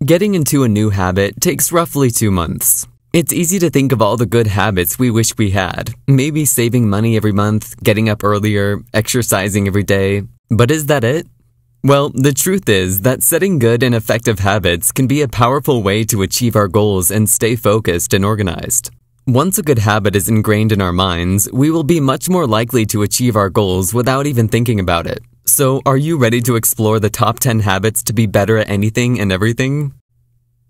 Getting into a new habit takes roughly 2 months. It's easy to think of all the good habits we wish we had. Maybe saving money every month, getting up earlier, exercising every day. But is that it? Well, the truth is that setting good and effective habits can be a powerful way to achieve our goals and stay focused and organized. Once a good habit is ingrained in our minds, we will be much more likely to achieve our goals without even thinking about it. So, are you ready to explore the top 10 habits to be better at anything and everything?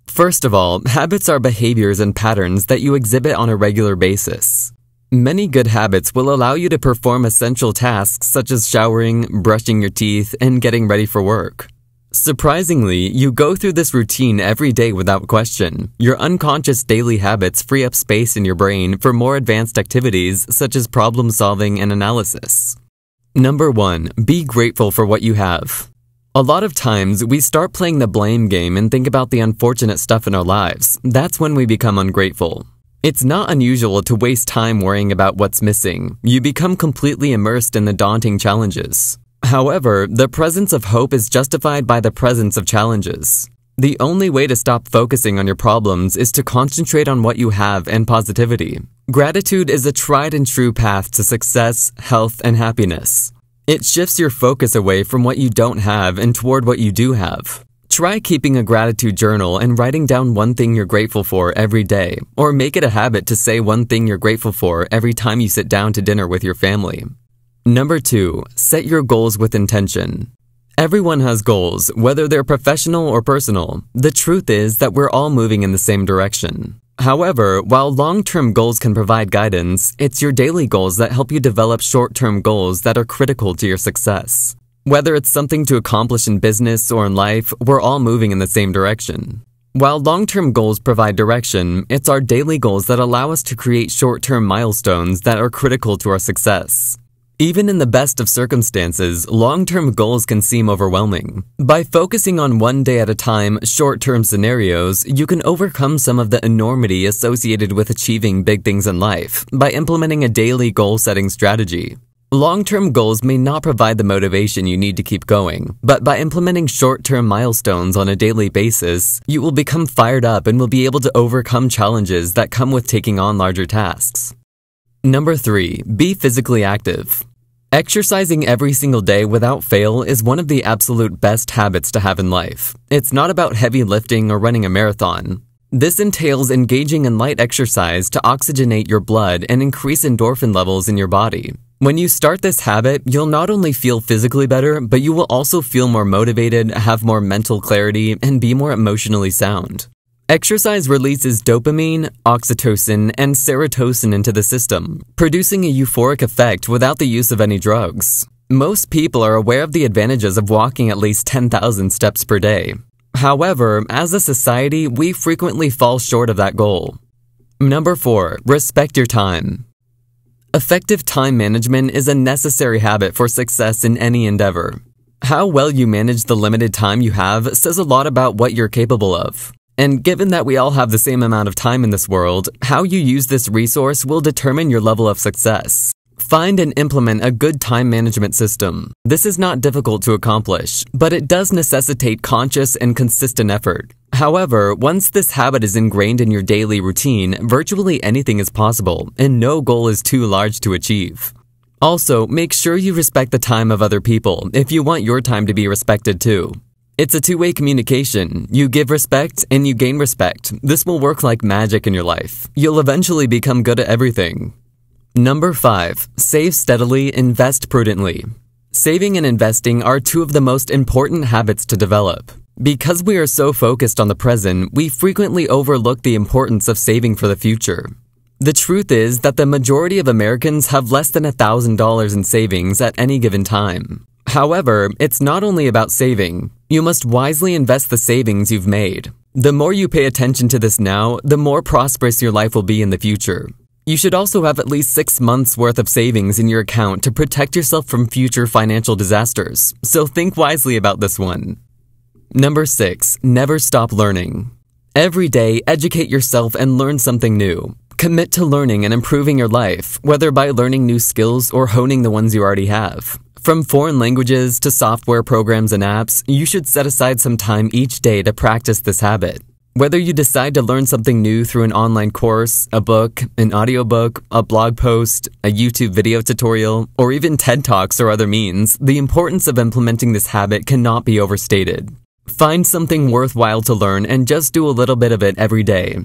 First of all, habits are behaviors and patterns that you exhibit on a regular basis. Many good habits will allow you to perform essential tasks such as showering, brushing your teeth, and getting ready for work. Surprisingly, you go through this routine every day without question. Your unconscious daily habits free up space in your brain for more advanced activities such as problem solving and analysis. Number 1. Be grateful for what you have. A lot of times, we start playing the blame game and think about the unfortunate stuff in our lives. That's when we become ungrateful. It's not unusual to waste time worrying about what's missing. You become completely immersed in the daunting challenges. However, the presence of hope is justified by the presence of challenges. The only way to stop focusing on your problems is to concentrate on what you have and positivity. Gratitude is a tried and true path to success, health, and happiness. It shifts your focus away from what you don't have and toward what you do have. Try keeping a gratitude journal and writing down one thing you're grateful for every day, or make it a habit to say one thing you're grateful for every time you sit down to dinner with your family. Number 2. Set your goals with intention. Everyone has goals, whether they're professional or personal. The truth is that we're all moving in the same direction. However, while long-term goals can provide guidance, it's your daily goals that help you develop short-term goals that are critical to your success. Whether it's something to accomplish in business or in life, we're all moving in the same direction. While long-term goals provide direction, it's our daily goals that allow us to create short-term milestones that are critical to our success. Even in the best of circumstances, long-term goals can seem overwhelming. By focusing on one day at a time, short-term scenarios, you can overcome some of the enormity associated with achieving big things in life by implementing a daily goal-setting strategy. Long-term goals may not provide the motivation you need to keep going, but by implementing short-term milestones on a daily basis, you will become fired up and will be able to overcome challenges that come with taking on larger tasks. Number 3. Be physically active. Exercising every single day without fail is one of the absolute best habits to have in life. It's not about heavy lifting or running a marathon. This entails engaging in light exercise to oxygenate your blood and increase endorphin levels in your body. When you start this habit, you'll not only feel physically better, but you will also feel more motivated, have more mental clarity, and be more emotionally sound. Exercise releases dopamine, oxytocin, and serotonin into the system, producing a euphoric effect without the use of any drugs. Most people are aware of the advantages of walking at least 10,000 steps per day. However, as a society, we frequently fall short of that goal. Number 4. Respect your time. Effective time management is a necessary habit for success in any endeavor. How well you manage the limited time you have says a lot about what you're capable of. And given that we all have the same amount of time in this world, how you use this resource will determine your level of success. Find and implement a good time management system. This is not difficult to accomplish, but it does necessitate conscious and consistent effort. However, once this habit is ingrained in your daily routine, virtually anything is possible, and no goal is too large to achieve. Also, make sure you respect the time of other people if you want your time to be respected too. It's a two-way communication. You give respect and you gain respect. This will work like magic in your life. You'll eventually become good at everything. Number 5. Save steadily, invest prudently. Saving and investing are two of the most important habits to develop. Because we are so focused on the present, we frequently overlook the importance of saving for the future. The truth is that the majority of Americans have less than $1,000 in savings at any given time. However, it's not only about saving. You must wisely invest the savings you've made. The more you pay attention to this now, the more prosperous your life will be in the future. You should also have at least 6 months' worth of savings in your account to protect yourself from future financial disasters, so think wisely about this one. Number 6. Never stop learning. Every day, educate yourself and learn something new. Commit to learning and improving your life, whether by learning new skills or honing the ones you already have. From foreign languages to software programs and apps, you should set aside some time each day to practice this habit. Whether you decide to learn something new through an online course, a book, an audiobook, a blog post, a YouTube video tutorial, or even TED Talks or other means, the importance of implementing this habit cannot be overstated. Find something worthwhile to learn and just do a little bit of it every day.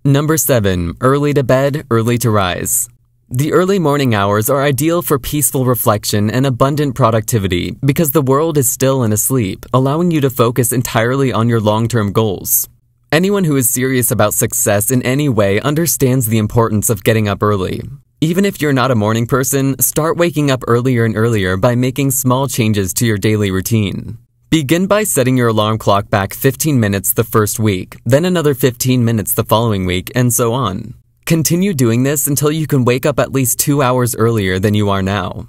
Number 7. Early to bed, early to rise. The early morning hours are ideal for peaceful reflection and abundant productivity because the world is still and asleep, allowing you to focus entirely on your long-term goals. Anyone who is serious about success in any way understands the importance of getting up early. Even if you're not a morning person, start waking up earlier and earlier by making small changes to your daily routine. Begin by setting your alarm clock back 15 minutes the first week, then another 15 minutes the following week, and so on. Continue doing this until you can wake up at least 2 hours earlier than you are now.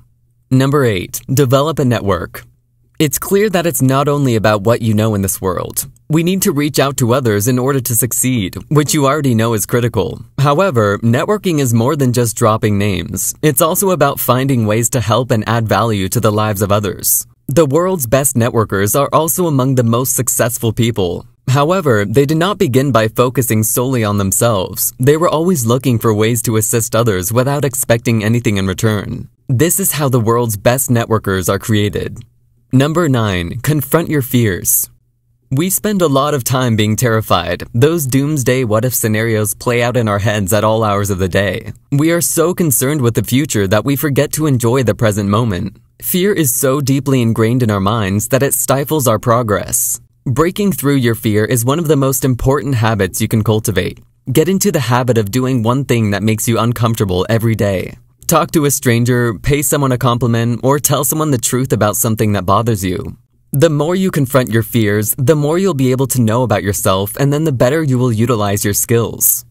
Number 8. Develop a network. It's clear that it's not only about what you know in this world. We need to reach out to others in order to succeed, which you already know is critical. However, networking is more than just dropping names. It's also about finding ways to help and add value to the lives of others. The world's best networkers are also among the most successful people. However, they did not begin by focusing solely on themselves. They were always looking for ways to assist others without expecting anything in return. This is how the world's best networkers are created. Number 9. Confront your fears. We spend a lot of time being terrified. Those doomsday what-if scenarios play out in our heads at all hours of the day. We are so concerned with the future that we forget to enjoy the present moment. Fear is so deeply ingrained in our minds that it stifles our progress. Breaking through your fear is one of the most important habits you can cultivate. Get into the habit of doing one thing that makes you uncomfortable every day. Talk to a stranger, pay someone a compliment, or tell someone the truth about something that bothers you. The more you confront your fears, the more you'll be able to know about yourself, and then the better you will utilize your skills.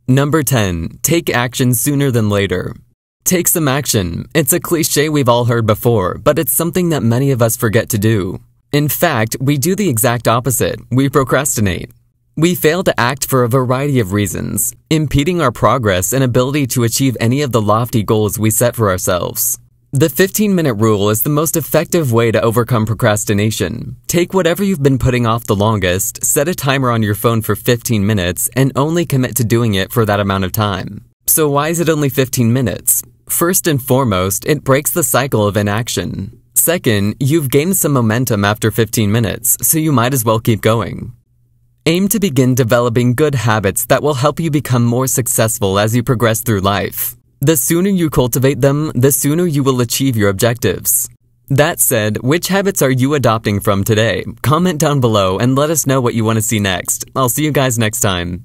Number 10. Take action sooner than later. Take some action. It's a cliche we've all heard before, but it's something that many of us forget to do. In fact, we do the exact opposite. We procrastinate. We fail to act for a variety of reasons, impeding our progress and ability to achieve any of the lofty goals we set for ourselves. The 15-minute rule is the most effective way to overcome procrastination. Take whatever you've been putting off the longest, set a timer on your phone for 15 minutes, and only commit to doing it for that amount of time. So why is it only 15 minutes? First and foremost, it breaks the cycle of inaction. Second, you've gained some momentum after 15 minutes, so you might as well keep going. Aim to begin developing good habits that will help you become more successful as you progress through life. The sooner you cultivate them, the sooner you will achieve your objectives. That said, which habits are you adopting from today? Comment down below and let us know what you want to see next. I'll see you guys next time.